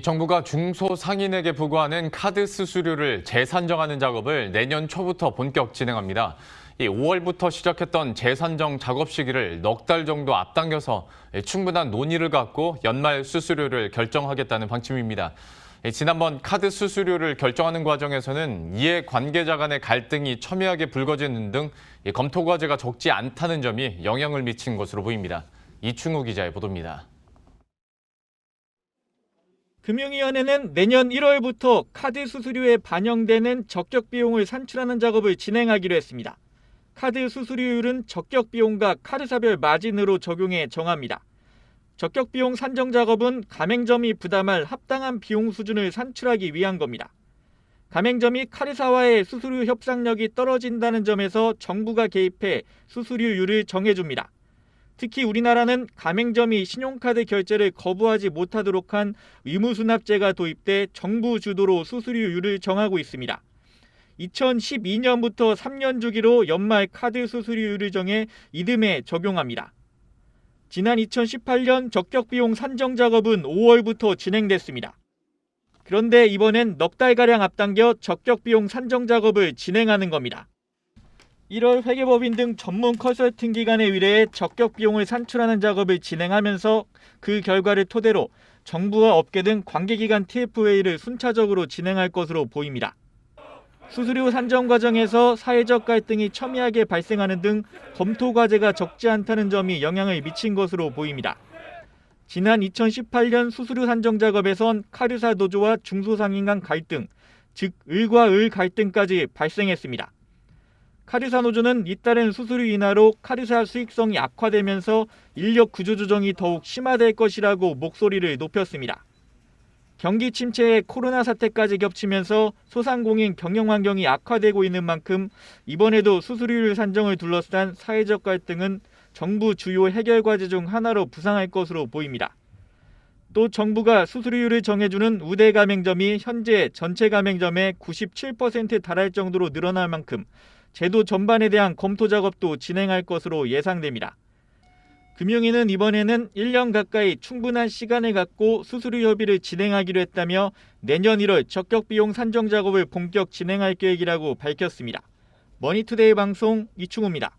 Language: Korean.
정부가 중소상인에게 부과하는 카드 수수료를 재산정하는 작업을 내년 초부터 본격 진행합니다. 5월부터 시작했던 재산정 작업 시기를 넉 달 정도 앞당겨서 충분한 논의를 갖고 연말 수수료를 결정하겠다는 방침입니다. 지난번 카드 수수료를 결정하는 과정에서는 이해 관계자 간의 갈등이 첨예하게 불거지는 등 검토 과제가 적지 않다는 점이 영향을 미친 것으로 보입니다. 이충우 기자의 보도입니다. 금융위원회는 내년 1월부터 카드 수수료에 반영되는 적격 비용을 산출하는 작업을 진행하기로 했습니다. 카드 수수료율은 적격 비용과 카드사별 마진으로 적용해 정합니다. 적격 비용 산정 작업은 가맹점이 부담할 합당한 비용 수준을 산출하기 위한 겁니다. 가맹점이 카드사와의 수수료 협상력이 떨어진다는 점에서 정부가 개입해 수수료율을 정해줍니다. 특히 우리나라는 가맹점이 신용카드 결제를 거부하지 못하도록 한 의무수납제가 도입돼 정부 주도로 수수료율을 정하고 있습니다. 2012년부터 3년 주기로 연말 카드 수수료율을 정해 이듬해 적용합니다. 지난 2018년 적격비용 산정 작업은 5월부터 진행됐습니다. 그런데 이번엔 넉 달가량 앞당겨 적격비용 산정 작업을 진행하는 겁니다. 1월 회계법인 등 전문 컨설팅 기관에 의뢰해 적격 비용을 산출하는 작업을 진행하면서 그 결과를 토대로 정부와 업계 등 관계기관 TF회의를 순차적으로 진행할 것으로 보입니다. 수수료 산정 과정에서 사회적 갈등이 첨예하게 발생하는 등 검토 과제가 적지 않다는 점이 영향을 미친 것으로 보입니다. 지난 2018년 수수료 산정 작업에선 카드사 노조와 중소상인 간 갈등, 즉 을과 을 갈등까지 발생했습니다. 카드사 노조는 잇따른 수수료 인하로 카드사 수익성이 악화되면서 인력 구조 조정이 더욱 심화될 것이라고 목소리를 높였습니다. 경기 침체에 코로나 사태까지 겹치면서 소상공인 경영 환경이 악화되고 있는 만큼 이번에도 수수료율 산정을 둘러싼 사회적 갈등은 정부 주요 해결 과제 중 하나로 부상할 것으로 보입니다. 또 정부가 수수료율을 정해주는 우대 가맹점이 현재 전체 가맹점의 97%에 달할 정도로 늘어날 만큼 제도 전반에 대한 검토 작업도 진행할 것으로 예상됩니다. 금융위는 이번에는 1년 가까이 충분한 시간을 갖고 수수료 협의를 진행하기로 했다며 내년 1월 적격 비용 산정 작업을 본격 진행할 계획이라고 밝혔습니다. 머니투데이 방송 이충우입니다.